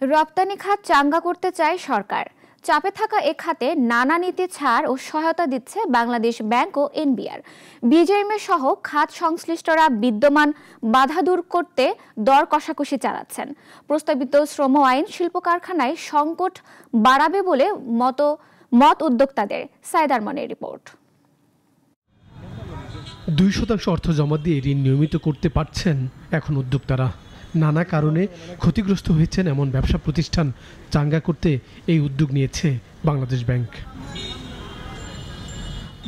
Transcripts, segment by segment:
রপ্তানি খাত চাঙ্গা করতে চায় সরকার। চাপে থাকা এ খাতে নানা নীতি ছাড় ও সহায়তা দিচ্ছে বাংলাদেশ ব্যাংক ও এনবিআর। বিজিএমএ সহ খাত সংশ্লিষ্টরা বিদ্যমান বাধা দূর করতে দর কষাকষি চালাচ্ছেন। প্রস্তাবিত শ্রম আইন শিল্প কারখানায় সংকট বাড়াবে বলে মত উদ্যোক্তাদের। সাইদ আরমানের রিপোর্ট। 2% অর্থ জমা দিয়ে ঋণ নিয়মিত করতে পারছেন এখন উদ্যোক্তারা। নানা কারণে ক্ষতিগ্রস্ত হয়েছেন এমন ব্যবসা প্রতিষ্ঠান চাঙ্গা করতে এই উদ্যোগ নিয়েছে বাংলাদেশ ব্যাংক।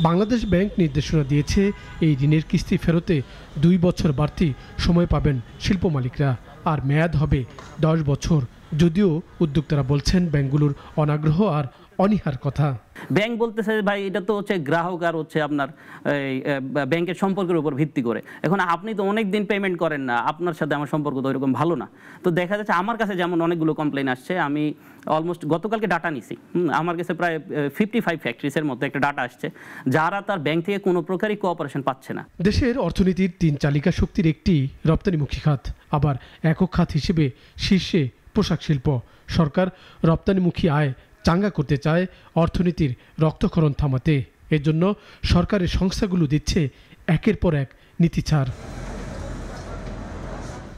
বাংলাদেশ ব্যাংক নির্দেশনা দিয়েছে এই ঋণের কিস্তি ফেরতে 2 বছর বাড়তি সময় পাবেন শিল্প মালিকরা, আর মেয়াদ হবে 10 বছর। যদিও উদ্যোক্তারা বলছেন ব্যাংকগুলোর অনাগ্রহ আর অনীহার কথা। ব্যাংক বলতেছে ভাই এটা তো হচ্ছে গ্রাহক আর হচ্ছে আপনার ব্যাংকের সম্পর্কের উপর ভিত্তি করে। এখন আপনি তো অনেক দিন পেমেন্ট করেন না, আপনার সাথে আমার সম্পর্ক তো ওইরকম ভালো না। তো দেখা যাচ্ছে আমার কাছে যেমন অনেকগুলো কমপ্লেন আসছে, আমি অলমোস্ট গতকালকে ডাটা নিছি, আমার কাছে প্রায় 55 ফ্যাক্টরিজের মধ্যে একটা ডাটা আসছে যারা তার ব্যাংক থেকে কোনো প্রকারই কোঅপারেশন পাচ্ছে না। দেশের অর্থনীতির 3 চালিকা শক্তির একটি রপ্তানিমুখী খাত, আবার একক খাত হিসেবে শীর্ষে পোশাক শিল্প। সরকার রপ্তানিমুখী আয় চাঙ্গা করতে চায় অর্থনীতির রক্তক্ষরণ থামাতে। এজন্য সরকারের সংস্থাগুলো দিচ্ছে একের পর এক নীতি ছাড়।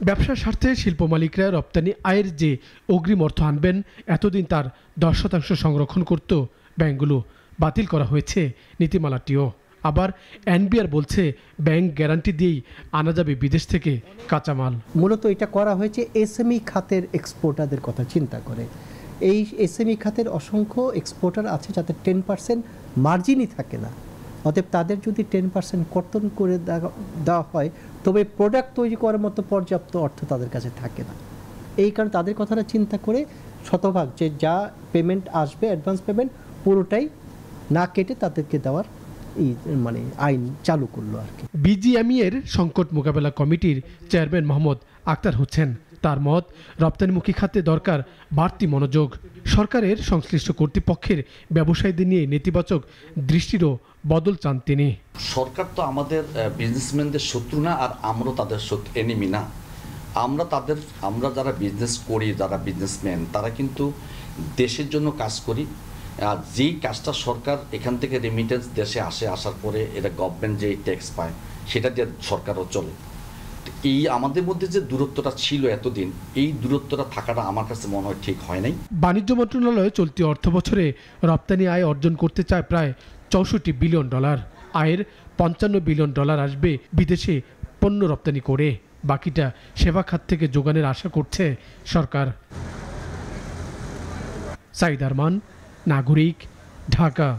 ব্যবসার স্বার্থে শিল্প মালিকরা রপ্তানি আয়ের যে অগ্রিম অর্থ আনবেন, এতদিন তার 10% সংরক্ষণ করত ব্যাংকগুলো। বাতিল করা হয়েছে নীতিমালাটিও। আবার এনবিআর বলছে ব্যাংক গ্যারান্টি দিয়েই আনা যাবে বিদেশ থেকে কাঁচামাল। মূলত এটা করা হয়েছে এসএমই খাতের এক্সপোর্টারদের কথা চিন্তা করে। এই এসএমই খাতের অসংখ্য এক্সপোর্টার আছে যাতে 10% মার্জিনই থাকে না। অতএব তাদের যদি 10% কর্তন করে দেওয়া হয় তবে প্রোডাক্ট তৈরি করার মতো পর্যাপ্ত অর্থ তাদের কাছে থাকে না। এই কারণে তাদের কথাটা চিন্তা করে শতভাগ যে যা পেমেন্ট আসবে অ্যাডভান্স পেমেন্ট পুরোটাই না কেটে তাদেরকে দেওয়ার আইন চালু করলো আর কি। বিজিএমই এর সংকট মোকাবেলা কমিটির চেয়ারম্যান মোহাম্মদ আক্তার হোসেন। তার মত, রপ্তানিমুখী খাতে দরকার বাড়তি মনোযোগ। সরকারের সংশ্লিষ্ট কর্তৃপক্ষের ব্যবসায়ীদের নিয়ে নেতিবাচক দৃষ্টিরও বদল চান তিনি। সরকার তো আমাদের বিজনেসম্যানদের শত্রু না, আর আমরাও তাদের এনিমি না। আমরা যারা বিজনেস করি, যারা বিজনেসম্যান, তারা কিন্তু দেশের জন্য কাজ করি। আর যেই কাজটা সরকার এখান থেকে রেমিটেন্স দেশে আসার পরে এটা গভর্নমেন্ট যেই ট্যাক্স পায় সেটা দিয়ে সরকারও চলে। এই আমাদের মধ্যে যে দূরত্বটা ছিল এতদিন, এই দূরত্বটা থাকাটা আমার কাছে মনে হয় ঠিক হয় নাই। বাণিজ্য মন্ত্রণালয় চলতি অর্থ বছরে রপ্তানি আয় অর্জন করতে চায় প্রায় $64 বিলিয়ন। আয়ের $55 বিলিয়ন আসবে বিদেশে পণ্য রপ্তানি করে। বাকিটা সেবা খাত থেকে যোগানের আশা করছে সরকার। সাইদ আরমান, নাগরিক, ঢাকা।